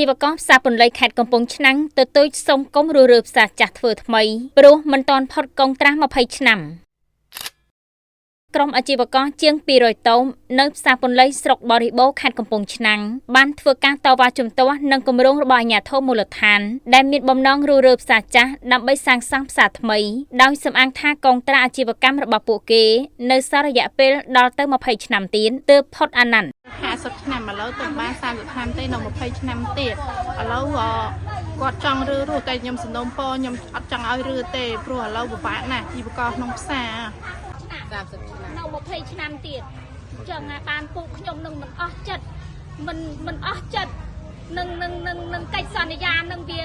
ជីវករផ្សារពន្លៃខេត្តកំពង់ឆ្នាំងទទូចសុំកុំរើផ្សារចាស់ធ្វើថ្មីព្រោះមិនទាន់ផុតកុងត្រាស់20ឆ្នាំក្រុមអាជីវករជាង200តោមនៅផ្សារពន្លៃស្រុកបរិបូរខេត្តកំពង់ឆ្នាំងបានធ្វើការតវ៉ាជំទាស់នឹងគម្រោងរបស់អាជ្ញាធរមូលដ្ឋានដែលមានបំណងរើផ្សារចាស់ដើម្បីសាងសង់ផ្សារថ្មីដោយសំអាងថាកុងត្រាអាជីវកម្មរបស់ពួកគេនៅសាររយៈពេលដល់ទៅ20ឆ្នាំទៀតទើបផុតអាណត្តិ50ឆ្នាំឥឡូវទៅបាន30ឆ្នាំទេនៅ20ឆ្នាំទៀតឥឡូវគាត់ចង់រើរស់តែខ្ញុំសំណូមពរខ្ញុំអត់ចង់ឲ្យរើទេព្រោះឥឡូវពិបាកណាស់ជីវករក្នុងផ្សារ30ឆ្នាំនៅ20ឆ្នាំទៀតអញ្ចឹងបានពួកខ្ញុំនឹងមិនអស់ចិត្តមិនអស់ចិត្តនឹងកិច្ចសន្យានឹងវា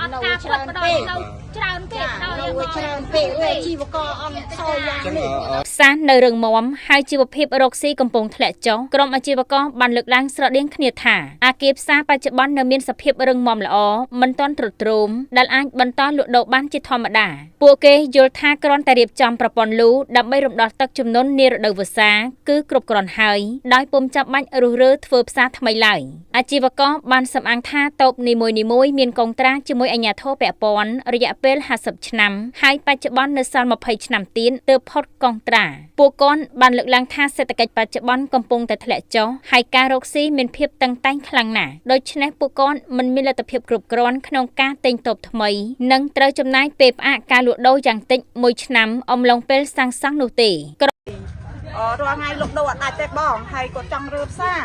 អត់ការផ្លឹកម្ដងនៅច្រើនពេកដល់ច្រើនពេកជីវករអន់ថយយ៉ាងនេះផ្សារនៅរឹងមាំហើយជីវភាពរកស៊ីកំពុងធ្លាក់ចុះក្រុមអាជីវករបានលើកឡើងស្រដៀងគ្នាថាអគារផ្សារបច្ចុប្បន្ននៅមានសភាពរឹងមាំល្អមិនទាន់ទ្រុឌទ្រោមដែលអាចបន្តលក់ដូរបានជាធម្មតាពួកគេយល់ថាគ្រាន់តែរៀបចំប្រព័ន្ធលូដើម្បីរំដោះទឹកជំនន់នារដូវវស្សាគឺគ្រប់គ្រាន់ហើយដោយពុំចាំបាច់រុះរើធ្វើផ្សារថ្មីឡើយអាជីវករបានសំអាងថាតូបនីមួយៗមានកុងត្រាជាមួយអាជ្ញាធរពាក់ព័ន្ធរយៈពេល50ឆ្នាំហើយបច្ចុប្បន្ននៅសល់20ឆ្នាំទៀតទើបផុតកុងត្រាពួកគាត់បានលើកឡើងថាសេដ្ឋកិច្ចបច្ចុប្បន្នកំពុងតែធ្លាក់ចុះហើយការរកស៊ីមានភាពតឹងតែងខ្លាំងណាស់ដូច្នេះពួកគាត់មិនមានលទ្ធភាពគ្រប់គ្រាន់ក្នុងការទិញតូបថ្មីនិងត្រូវចំណាយពេលផ្អាកការលក់ដូរយ៉ាងតិច1ឆ្នាំអំឡុងពេលសាងសង់នោះទេរាល់ថ្ងៃលក់ដូរអត់ដាច់ទេបងហើយគាត់ចង់រើផ្សារ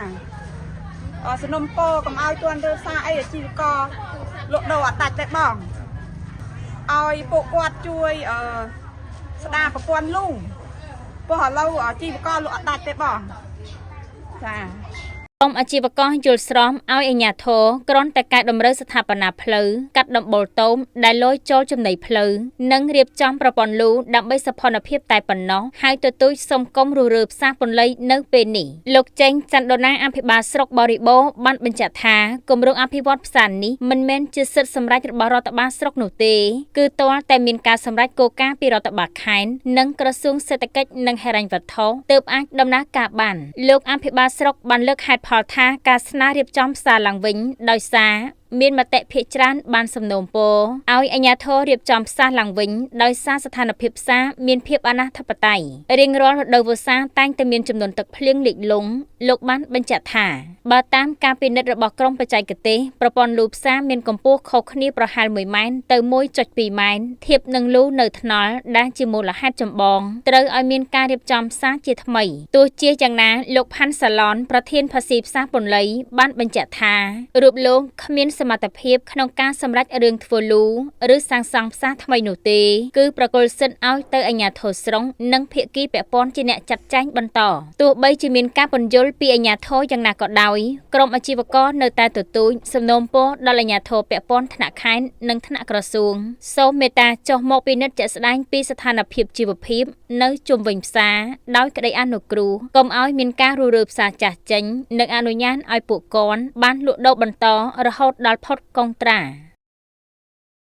សនំពោកុំឲ្យទាន់រើផ្សារអីអាជីវករលក់ដូរអត់ដាច់ទេបងឲ្យពួកគាត់ជួយស្ដារប្រព័ន្ធលូព្រោះឥឡូវអាជីវករលក់អត់ដាច់ទេបងចាក្រុមអាជីវករយល់ស្របឲ្យអាជ្ញាធរគ្រាន់តែកែតម្រូវស្ថាបនាផ្លូវកាត់ដំបូលតូមដែលលយចូលចំណីផ្លូវនិងរៀបចំប្រព័ន្ធលូដើម្បីសភនភាពតែប៉ុណ្ណោះហើយទទូចសុំកុំរើផ្សារពន្លៃនៅពេលនេះលោកចេងច័ន្ទដុណាអភិបាលស្រុកបរិបូរបានបញ្ជាក់ថាគម្រោងអភិវឌ្ឍផ្សារនេះមិនមែនជាសិទ្ធិសម្រេចរបស់រដ្ឋបាលស្រុកនោះទេគឺទាល់តែមានការសម្រេចគោលការណ៍ពីរដ្ឋបាលខេត្តនិងក្រសួងសេដ្ឋកិច្ចនិងហិរញ្ញវត្ថុទើបអាចដំណើរការបានលោកអភិបាលស្រុកបានលើកហេតុផលថាការស្នើរៀបចំផ្សារឡើងវិញដោយសារមានមតិភាគច្រើនបានសំណូមពរឲ្យអាជ្ញាធររៀបចំផ្សារឡើងវិញដោយសារស្ថានភាពផ្សារមានភាពអនាធិបតេយ្យរៀងរាល់រដូវវស្សាតែងតែមានចំនួនទឹកភ្លៀងលិចលង់លោកបានបញ្ជាក់ថាបើតាមការពិនិត្យរបស់ក្រុមបច្ចេកទេសប្រព័ន្ធលូផ្សារមានកម្ពស់ខុសគ្នាប្រហែល1ម៉ែត្រទៅ 1.2 ម៉ែត្រធៀបនឹងលូនៅថ្នល់ដែលជាមូលហេតុចម្បងត្រូវឲ្យមានការរៀបចំផ្សារជាថ្មីទោះជាយ៉ាងណាលោកផាន់សាឡនប្រធានភាសីផ្សារពន្លៃបានបញ្ជាក់ថារូបលោកគ្មានសមត្ថភាពក្នុងការសម្រេចរឿងធ្វើលូឬសាងសង់ផ្សារថ្មីនោះទេគឺប្រគល់សិទ្ធិឲ្យទៅអាជ្ញាធរស្រុងនិងភាគីពាក់ព័ន្ធជាអ្នកចាត់ចែងបន្តទោះបីជាមានការពន្យល់ពីអាជ្ញាធរយ៉ាងណាក៏ដោយក្រុមអាជីវករនៅតែទទូចសំណូមពរដល់អាជ្ញាធរពាក់ព័ន្ធថ្នាក់ខេត្តនិងថ្នាក់ក្រសួងសូមមេត្តាចុះមកពិនិត្យជាក់ស្ដែងពីស្ថានភាពជីវភាពនៅជុំវិញផ្សារដោយក្តីអនុគ្រោះកុំឲ្យមានការរើផ្សារចាស់ចេញនិងអនុញ្ញាតឲ្យពួកគាត់បានលក់ដូរបន្តរហូតដល់ផុតកុងត្រា